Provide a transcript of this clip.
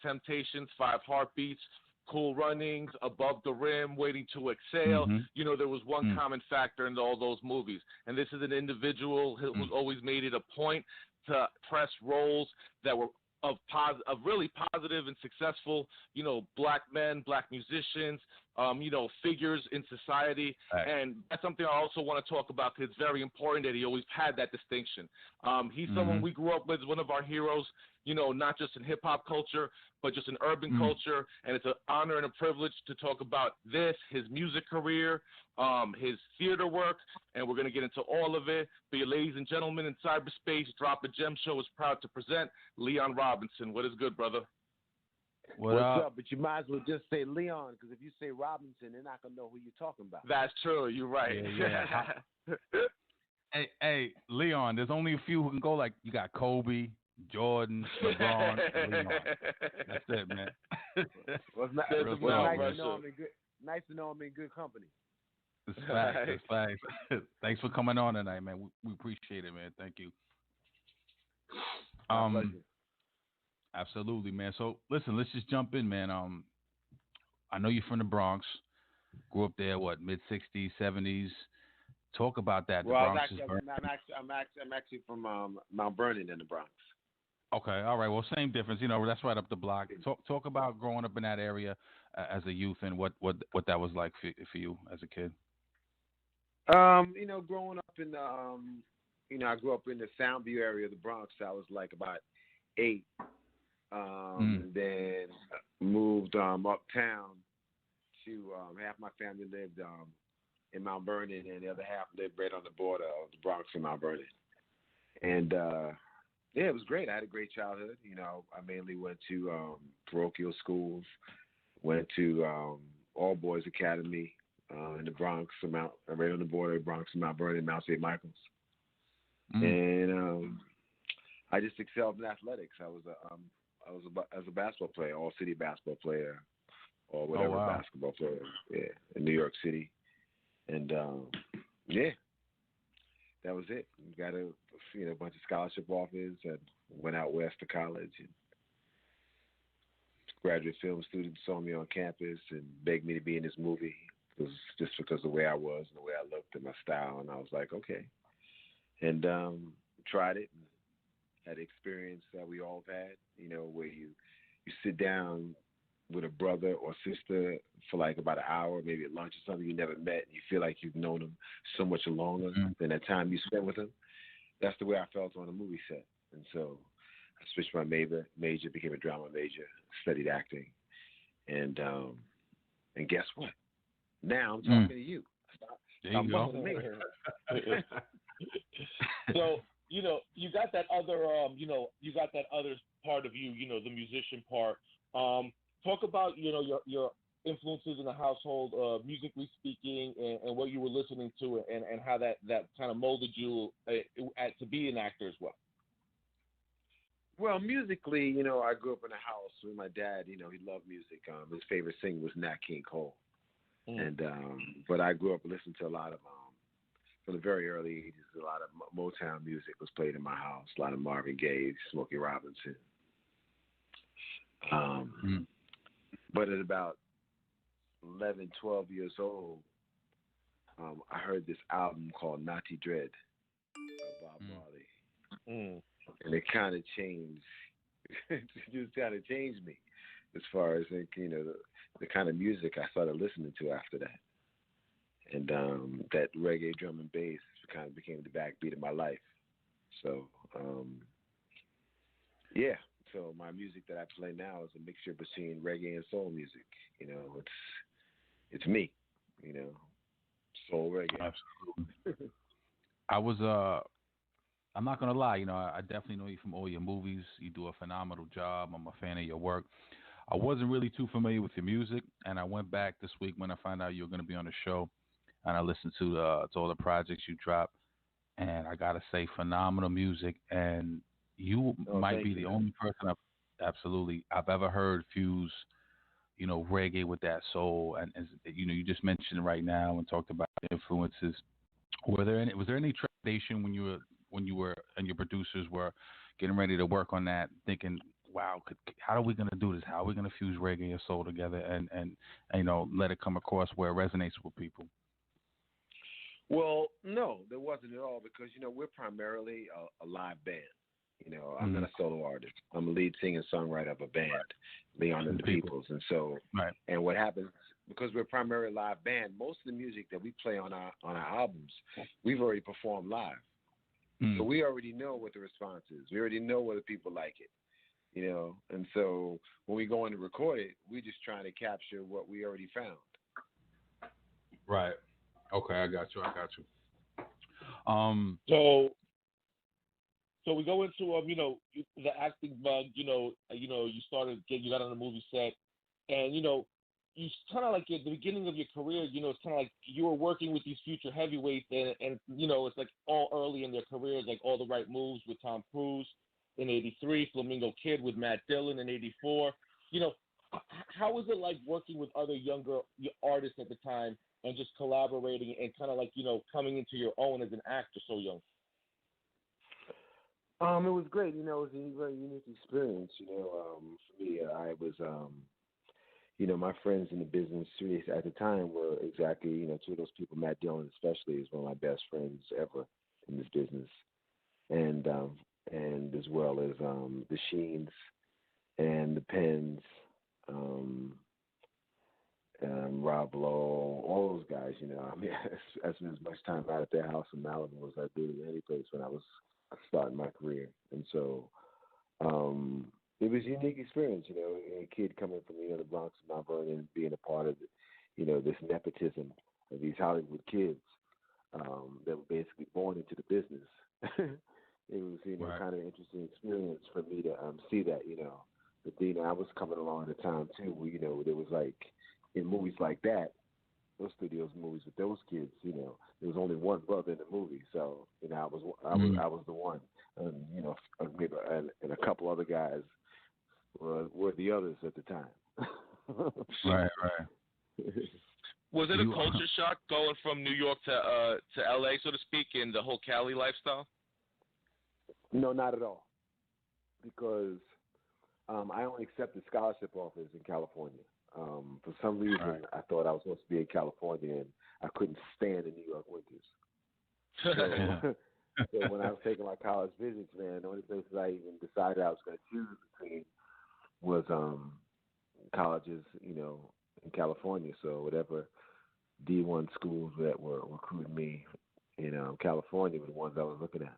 Temptations, Five Heartbeats, Cool Runnings, Above the Rim, Waiting to Exhale. You know, there was one common factor in all those movies. And this is an individual who's always made it a point to press roles that were of really positive and successful, you know, black men, black musicians, you know, figures in society. Right. And that's something I also want to talk about because it's very important that he always had that distinction. He's someone we grew up with, one of our heroes, you know, not just in hip-hop culture, but just in urban culture. And it's an honor and a privilege to talk about this, his music career, his theater work, and we're going to get into all of it. But ladies and gentlemen, in cyberspace, Drop a Gem Show is proud to present Leon Robinson. What is good, brother? What's up? But you might as well just say Leon, because if you say Robinson, they're not going to know who you're talking about. That's true. You're right. Yeah. Hey, Leon, there's only a few who can go. Like, you got Kobe, Jordan, LeBron, Leon. That's it, man. Well, nice to know I'm in good company. It's facts. It's facts. Thanks for coming on tonight, man. We appreciate it, man. Thank you. Absolutely, man. So, listen, let's just jump in, man. I know you're from the Bronx. Grew up there, mid-'60s, '70s. Talk about that. Well, I'm actually from Mount Vernon in the Bronx. Okay, all right. Well, same difference. You know, that's right up the block. Talk about growing up in that area as a youth and what that was like for you as a kid. You know, growing up in the, you know, I grew up in the Soundview area of the Bronx. I was like about 8. And then moved uptown to half my family lived in Mount Vernon, and the other half lived right on the border of the Bronx and Mount Vernon. And yeah, it was great. I had a great childhood. You know, I mainly went to parochial schools, went to All Boys Academy in the Bronx, right on the border of Bronx and Mount Vernon, Mount St. Michael's. And I just excelled in athletics. I was a basketball player, all-city basketball player, or whatever basketball player, in New York City. And yeah, that was it. Got a bunch of scholarship offers and went out west to college. And graduate film students saw me on campus and begged me to be in this movie. It was just because of the way I was and the way I looked and my style. And I was like, okay. And tried it and had experience that we all have had, you know, where you sit down with a brother or sister for like about an hour, maybe at lunch or something you never met, and you feel like you've known them so much longer than that time you spent with them. That's the way I felt on a movie set. And so I switched my major, became a drama major, studied acting. And guess what? Now I'm talking to you. There you go. So, you know, you got that other, you got that other part of you, you know, the musician part. Talk about, you know, your influences in the household, musically speaking, and what you were listening to, and how that kind of molded you to be an actor as well. Well, musically, you know, I grew up in a house with my dad. You know, he loved music. His favorite singer was Nat King Cole. And but I grew up listening to a lot of from the very early ages, a lot of Motown music was played in my house. A lot of Marvin Gaye, Smokey Robinson. But at about 11, 12 years old, I heard this album called Natty Dread by Bob Marley. And it kind of changed. It just kind of changed me as far as, you know, the kind of music I started listening to after that. And that reggae drum and bass kind of became the backbeat of my life. So, yeah. So my music that I play now is a mixture between reggae and soul music. You know, it's me, you know, soul reggae. Absolutely. I'm not going to lie, you know, I definitely know you from all your movies. You do a phenomenal job. I'm a fan of your work. I wasn't really too familiar with your music, and I went back this week when I found out you were going to be on the show, and I listened to all the projects you dropped, and I got to say, phenomenal music, and you might be the only person I've ever heard fuse, you know, reggae with that soul, and you know, you just mentioned right now and talked about influences. Was there any trepidation when you were and your producers were getting ready to work on that, thinking, wow, how are we going to do this? How are we going to fuse reggae and soul together and let it come across where it resonates with people? Well, no, there wasn't at all because we're primarily a live band. I'm not a solo artist. I'm a lead singer and songwriter of a band, Leon and the Peoples. And so, right. And what happens because we're primarily a live band, most of the music that we play on our albums, we've already performed live. So we already know what the response is. We already know whether people like it. And so when we go in to record it, we're just trying to capture what we already found. Right. Okay, I got you. So we go into the acting bug. You got on the movie set, and you kind of like at the beginning of your career. It's kind of like you were working with these future heavyweights, and it's like all early in their careers, like All the Right Moves with Tom Cruise in '83, Flamingo Kid with Matt Dillon in '84. How was it like working with other younger artists at the time and just collaborating and kind of like coming into your own as an actor so young? It was great. It was a very unique experience. For me, I was, my friends in the business at the time were exactly, two of those people. Matt Dillon, especially, is one of my best friends ever in this business, and as well as the Sheens and the Penns, Rob Lowe, all those guys. I spent as much time out at their house in Malibu as I did in any place when I was starting my career. And so it was a unique experience, a kid coming from, the Bronx and Mount Vernon, being a part of, this nepotism of these Hollywood kids that were basically born into the business. It was, right. kind of an interesting experience for me to see that, But, I was coming along at a time, too, where, there was like, in movies like that, those studios movies with those kids, there was only one brother in the movie, so I was the one, and maybe and a couple other guys were the others at the time. Right. Was it a culture shock going from New York to LA, so to speak, in the whole Cali lifestyle? No, not at all, because I only accepted scholarship offers in California. For some reason, I thought I was supposed to be in California, and I couldn't stand the New York winters. So when I was taking my college visits, man, the only places I even decided I was going to choose between was colleges, in California. So whatever D1 schools that were recruiting me in California were the ones I was looking at.